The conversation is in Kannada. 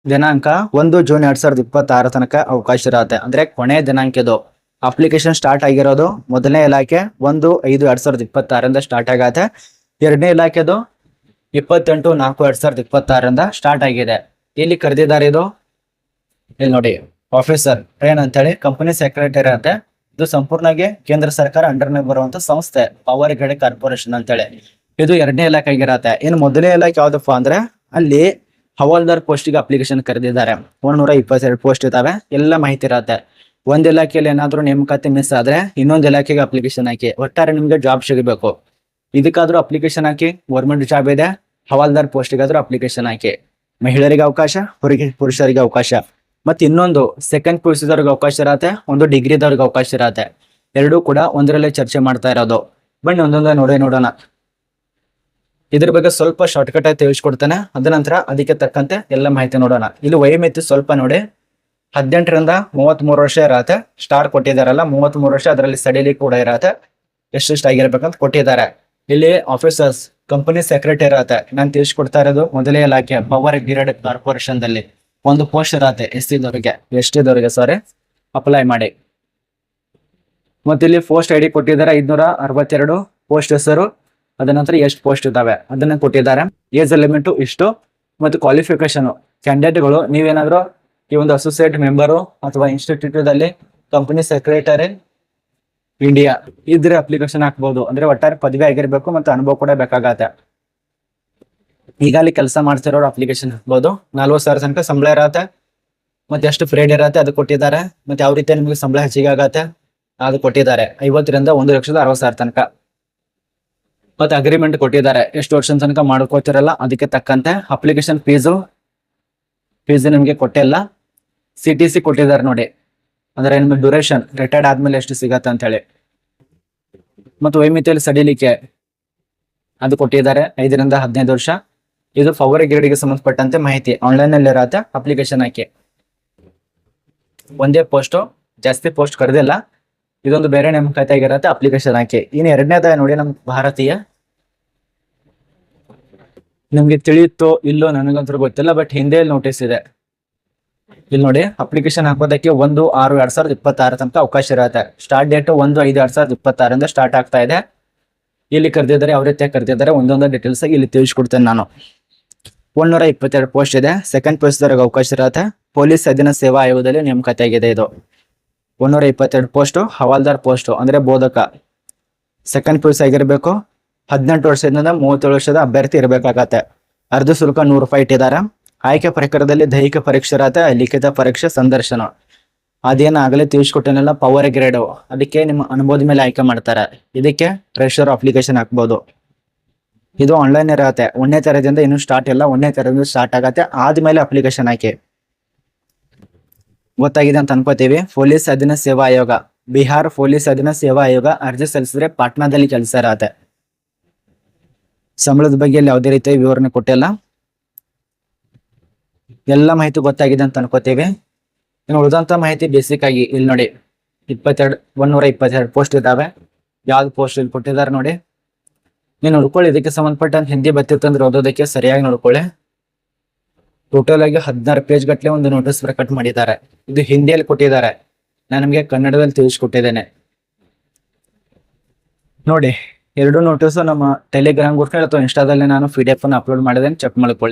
ದಿನಾಂಕ 1 ಜೂನ್ 2026 ತನಕ ಅವಕಾಶ ಇರತ್ತೆ. ಅಂದ್ರೆ ಕೊನೆ ದಿನಾಂಕ ಇದು. ಅಪ್ಲಿಕೇಶನ್ ಸ್ಟಾರ್ಟ್ ಆಗಿರೋದು ಮೊದಲನೇ ಇಲಾಖೆ 1/5/2026 ಸ್ಟಾರ್ಟ್ ಆಗತ್ತೆ. ಎರಡನೇ ಇಲಾಖೆದು 28/4/2026 ಸ್ಟಾರ್ಟ್ ಆಗಿದೆ. ಇಲ್ಲಿ ಕರೆದಿದ್ದಾರೆ ಇದು. ಇಲ್ಲಿ ನೋಡಿ, ಆಫೀಸರ್ ಟ್ರೈನ್ ಅಂತೇಳಿ ಕಂಪನಿ ಸೆಕ್ರೆಟರಿ ಅಂತೆ. ಇದು ಸಂಪೂರ್ಣವಾಗಿ ಕೇಂದ್ರ ಸರ್ಕಾರ ಅಂಡರ್ನಾಗ ಬರುವಂತ ಸಂಸ್ಥೆ, ಪವರ್ ಗ್ರಿಡ್ ಕಾರ್ಪೊರೇಷನ್ ಅಂತೇಳಿ. ಇದು ಎರಡನೇ ಇಲಾಖೆ ಆಗಿರತ್ತೆ. ಇನ್ನು ಮೊದಲನೇ ಇಲಾಖೆ ಯಾವ್ದಪ್ಪ ಅಂದ್ರೆ ಅಲ್ಲಿ ಹವಾಲ್ದಾರ್ ಪೋಸ್ಟಿಗೆ ಅಪ್ಲಿಕೇಶನ್ ಕರೆದಿದ್ದಾರೆ. 122 ಪೋಸ್ಟ್ ಇದಾವೆ. ಎಲ್ಲ ಮಾಹಿತಿ ಇರತ್ತೆ. ಒಂದ್ ಇಲಾಖೆಯಲ್ಲಿ ಏನಾದ್ರು ನೇಮಕಾತಿ ಮಿಸ್ ಆದ್ರೆ ಇನ್ನೊಂದು ಇಲಾಖೆಗೆ ಅಪ್ಲಿಕೇಶನ್ ಹಾಕಿ. ಒಟ್ಟಾರೆ ನಿಮ್ಗೆ ಜಾಬ್ ಸಿಗಬೇಕು. ಇದಕ್ಕಾದ್ರೂ ಅಪ್ಲಿಕೇಶನ್ ಹಾಕಿ. ಗೌರ್ಮೆಂಟ್ ಜಾಬ್ ಇದೆ. ಹವಾಲ್ದಾರ್ ಪೋಸ್ಟಿಗಾದ್ರೂ ಅಪ್ಲಿಕೇಶನ್ ಹಾಕಿ. ಮಹಿಳೆಯರಿಗೆ ಅವಕಾಶ, ಪುರುಷರಿಗೆ ಅವಕಾಶ. ಮತ್ತೆ ಇನ್ನೊಂದು ಸೆಕೆಂಡ್ PUC ಅವಕಾಶ ಇರತ್ತೆ, ಒಂದು ಡಿಗ್ರಿದವ್ರಿಗೆ ಅವಕಾಶ ಇರತ್ತೆ. ಎರಡೂ ಕೂಡ ಒಂದರಲ್ಲೇ ಚರ್ಚೆ ಮಾಡ್ತಾ ಇರೋದು. ಬನ್ನಿ ಒಂದೊಂದೇ ನೋಡೋಣ. ಇದ್ರ ಬಗ್ಗೆ ಸ್ವಲ್ಪ ಶಾರ್ಟ್ ಕಟ್ ಆಗಿ ತಿಳಿಸ್ಕೊಡ್ತಾನೆ. ಅದ ನಂತರ ಅದಕ್ಕೆ ತಕ್ಕಂತೆ ಎಲ್ಲ ಮಾಹಿತಿ ನೋಡೋಣ. ಇಲ್ಲಿ ವಯೋಮಿತಿ ಸ್ವಲ್ಪ ನೋಡಿ, 18ರಿಂದ 33 ವರ್ಷ ಇರತ್ತೆ. ಸ್ಟಾರ್ ಕೊಟ್ಟಿದಾರಲ್ಲ, 33 ವರ್ಷ, ಅದರಲ್ಲಿ ಸ್ಟಡಿಲಿ ಕೂಡ ಇರತ್ತೆ. ಎಷ್ಟೆಷ್ಟು ಆಗಿರ್ಬೇಕಂತ ಕೊಟ್ಟಿದ್ದಾರೆ. ಇಲ್ಲಿ ಆಫೀಸರ್ಸ್ ಕಂಪನಿ ಸೆಕ್ರೆಟರಿ ಇರತ್ತೆ. ನಾನು ತಿಳಿಸ್ಕೊಡ್ತಾ ಇರೋದು ಮೊದಲೇ ಇಲಾಖೆ ಪವರ್ ಗ್ರಿಡ್ ಕಾರ್ಪೊರೇಷನ್ ದಲ್ಲಿ ಒಂದು ಪೋಸ್ಟ್ ಇರತ್ತೆ. ಎಸ್ ಟಿ ಸಾರಿ ಅಪ್ಲೈ ಮಾಡಿ. ಮತ್ತೆ ಇಲ್ಲಿ ಪೋಸ್ಟ್ ID ಕೊಟ್ಟಿದ್ದಾರೆ 562 ಪೋಸ್ಟ್ ಹೆಸರು. ಅದ ನಂತರ ಎಷ್ಟು ಪೋಸ್ಟ್ ಇದಾವೆ ಅದನ್ನ ಕೊಟ್ಟಿದ್ದಾರೆ. ಏಜ್ ಲಿಮಿಟ್ ಇಷ್ಟು. ಮತ್ತು ಕ್ವಾಲಿಫಿಕೇಶನ್ ಕ್ಯಾಂಡಿಡೇಟ್ಗಳು ನೀವೇನಾದ್ರು ಈ ಒಂದು ಅಸೋಸಿಯೇಟ್ ಮೆಂಬರು ಅಥವಾ ಇನ್ಸ್ಟಿಟ್ಯೂಟ್ ಅಲ್ಲಿ ಕಂಪನಿ ಸೆಕ್ರೆಟರಿ ಇಂಡಿಯಾ ಇದ್ರೆ ಅಪ್ಲಿಕೇಶನ್ ಹಾಕ್ಬಹುದು. ಅಂದ್ರೆ ಒಟ್ಟಾರೆ ಪದವಿ ಆಗಿರ್ಬೇಕು ಮತ್ತೆ ಅನುಭವ ಕೂಡ ಬೇಕಾಗತ್ತೆ. ಈಗಾಗಲೇ ಕೆಲಸ ಮಾಡ್ತಿರೋರು ಅಪ್ಲಿಕೇಶನ್ ಹಾಕ್ಬಹುದು. 40,000 ತನಕ ಸಂಬಳ ಇರತ್ತೆ. ಮತ್ತೆ ಎಷ್ಟು ಫ್ರೀಡ್ ಇರತ್ತೆ ಅದು ಕೊಟ್ಟಿದ್ದಾರೆ. ಮತ್ತೆ ಯಾವ ರೀತಿ ನಿಮಗೆ ಸಂಬಳ ಹೆಚ್ಚಿಗೆ ಆಗತ್ತೆ ಅದು ಕೊಟ್ಟಿದ್ದಾರೆ. 50ರಿಂದ 1,60,000 ತನಕ. ಮತ್ತೆ ಅಗ್ರಿಮೆಂಟ್ ಕೊಟ್ಟಿದ್ದಾರೆ. ಎಷ್ಟು ವರ್ಷದ ತನಕ ಮಾಡ್ಕೋತಿರಲ್ಲ ಅದಕ್ಕೆ ತಕ್ಕಂತೆ. ಅಪ್ಲಿಕೇಶನ್ ಫೀಸು ನಿಮ್ಗೆ ಕೊಟ್ಟಿಲ್ಲ. CTC ಕೊಟ್ಟಿದ್ದಾರೆ ನೋಡಿ, ಅಂದ್ರೆ ನಿಮ್ಗೆ ಡ್ಯೂರೇಷನ್ ರಿಟೈರ್ಡ್ ಆದ್ಮೇಲೆ ಎಷ್ಟು ಸಿಗತ್ತೆ ಅಂತ ಹೇಳಿ. ಮತ್ತು ವೈಮಿತಿಯಲ್ಲಿ ಸಡಿಲಿಕೆ ಅದು ಕೊಟ್ಟಿದ್ದಾರೆ 5ರಿಂದ 15 ವರ್ಷ. ಇದು ಪವರ್ ಗ್ರಿಡ್ಗೆ ಸಂಬಂಧಪಟ್ಟಂತೆ ಮಾಹಿತಿ. ಆನ್ಲೈನ್ ಅಲ್ಲಿ ಇರತ್ತೆ. ಅಪ್ಲಿಕೇಶನ್ ಹಾಕಿ. ಒಂದೇ ಪೋಸ್ಟ್, ಜಾಸ್ತಿ ಪೋಸ್ಟ್ ಕರೆದಿಲ್ಲ. ಇದೊಂದು ಬೇರೆ ನೇಮಕಾತಿ ಆಗಿರತ್ತೆ. ಅಪ್ಲಿಕೇಶನ್ ಹಾಕಿ. ಇನ್ನು ಎರಡನೇದ ನೋಡಿ, ನಮ್ ಭಾರತೀಯ, ನಿಮ್ಗೆ ತಿಳಿಯುತ್ತೋ ಇಲ್ಲೋ ನನಗಂತೂ ಗೊತ್ತಿಲ್ಲ, ಬಟ್ ಹಿಂದಿಯಲ್ಲಿ ನೋಟಿಸ್ ಇದೆ. ಇಲ್ಲಿ ನೋಡಿ, ಅಪ್ಲಿಕೇಶನ್ ಹಾಕೋದಕ್ಕೆ 1/6/2026 ತನಕ ಅವಕಾಶ ಇರುತ್ತೆ. ಸ್ಟಾರ್ಟ್ ಡೇಟ್ 1/5/2026 ಸ್ಟಾರ್ಟ್ ಆಗ್ತಾ ಇದೆ. ಇಲ್ಲಿ ಕರೆದಿದ್ದಾರೆ, ಯಾವ ರೀತಿಯಾಗಿ ಕರೆದಿದ್ದಾರೆ ಒಂದೊಂದು ಡೀಟೇಲ್ಸ್ ಇಲ್ಲಿ ತಿಳಿಸ್ಕೊಡ್ತೇನೆ ನಾನು. 122 ಪೋಸ್ಟ್ ಇದೆ. ಸೆಕೆಂಡ್ PUC ಅವಕಾಶ ಇರುತ್ತೆ. ಪೊಲೀಸ್ ಅಧೀನ ಸೇವಾ ಆಯೋಗದಲ್ಲಿ ನೇಮಕಾತಿ ಆಗಿದೆ. ಇದು 122 ಪೋಸ್ಟ್ ಹವಾಲ್ದಾರ್ ಪೋಸ್ಟ್ ಅಂದ್ರೆ ಬೋಧಕ. ಸೆಕೆಂಡ್ PUC ಆಗಿರ್ಬೇಕು. 18 ವರ್ಷದಿಂದ 37 ವರ್ಷದ ಅಭ್ಯರ್ಥಿ ಇರಬೇಕಾಗತ್ತೆ. ಅರ್ಧ ಶುಲ್ಕ 100 ರೂಪಾಯಿ ಇಟ್ಟಿದ್ದಾರೆ. ಆಯ್ಕೆ ಪ್ರಕಾರದಲ್ಲಿ ದೈಹಿಕ ಪರೀಕ್ಷೆ ಇರತ್ತೆ, ಲಿಖಿತ ಪರೀಕ್ಷೆ, ಸಂದರ್ಶನ. ಅದೇನ ಆಗಲೇ ತಿಳಿಸ್ಕೊಟ್ಟೇನಲ್ಲ ಪವರ್ ಗ್ರೇಡ್, ಅದಕ್ಕೆ ನಿಮ್ಮ ಅನುಭವದ ಮೇಲೆ ಆಯ್ಕೆ ಮಾಡ್ತಾರೆ. ಇದಕ್ಕೆ ಫ್ರೆಶರ್ ಅಪ್ಲಿಕೇಶನ್ ಹಾಕ್ಬಹುದು. ಇದು ಆನ್ಲೈನ್ ಇರತ್ತೆ. 1ನೇ ತರದಿಂದ ಇನ್ನೂ ಸ್ಟಾರ್ಟ್ ಇಲ್ಲ. 1ನೇ ತರದಿಂದ ಸ್ಟಾರ್ಟ್ ಆಗತ್ತೆ. ಆದ್ಮೇಲೆ ಅಪ್ಲಿಕೇಶನ್ ಹಾಕಿ. ಗೊತ್ತಾಗಿದೆ ಅಂತ ಅನ್ಕೋತೀವಿ. ಪೊಲೀಸ್ ಅಧೀನ ಸೇವಾ ಆಯೋಗ, ಬಿಹಾರ್ ಪೊಲೀಸ್ ಅಧೀನ ಸೇವಾ ಆಯೋಗ ಅರ್ಜಿ ಸಲ್ಲಿಸಿದ್ರೆ ಪಾಟ್ನಾದಲ್ಲಿ ಕೆಲಸ ಇರತ್ತೆ. ಸಂಬಳದ ಬಗ್ಗೆ ಇಲ್ಲಿ ಯಾವುದೇ ರೀತಿಯ ವಿವರಣೆ ಕೊಟ್ಟಿಲ್ಲ. ಎಲ್ಲ ಮಾಹಿತಿ ಗೊತ್ತಾಗಿದೆ ಅಂತ ಅನ್ಕೋತೀವಿ. ಇನ್ನು ಉಳಿದಂತ ಮಾಹಿತಿ ಬೇಸಿಕ್ ಆಗಿ ಇಲ್ಲಿ ನೋಡಿ, 122 ಪೋಸ್ಟ್ ಇದಾವೆ. ಯಾವ್ದು ಪೋಸ್ಟ್ ಇಲ್ಲಿ ಕೊಟ್ಟಿದ್ದಾರೆ ನೋಡಿ, ನೀವು ನೋಡ್ಕೊಳ್ಳಿ. ಇದಕ್ಕೆ ಸಂಬಂಧಪಟ್ಟಂತ ಹಿಂದಿ ಬರ್ತಿರ್ತಂದ್ರೆ ಓದೋದಕ್ಕೆ ಸರಿಯಾಗಿ ನೋಡ್ಕೊಳ್ಳಿ. ಟೋಟಲ್ ಆಗಿ 16 ಪೇಜ್ ಗಟ್ಟಲೆ ಒಂದು ನೋಟಿಸ್ ಪ್ರಕಟ ಮಾಡಿದ್ದಾರೆ. ಇದು ಹಿಂದಿಯಲ್ಲಿ ಕೊಟ್ಟಿದ್ದಾರೆ. ನಾನು ನಿಮಗೆ ಕನ್ನಡದಲ್ಲಿ ತಿಳಿಸ್ಕೊಟ್ಟಿದ್ದೇನೆ ನೋಡಿ. 2 ನೋಟಿಸ್ ನಮ್ಮ ಟೆಲಿಗ್ರಾಮ್ ಗ್ರೂಪ್ ಅಥವಾ ಇನ್ಸ್ಟಾದಲ್ಲಿ ನಾನು PDF ಅನ್ನು ಅಪ್ಲೋಡ್ ಮಾಡಿದ್ದೇನೆ. ಚೆಕ್ ಮಾಡ್ಕೊಳ್ಳಿ.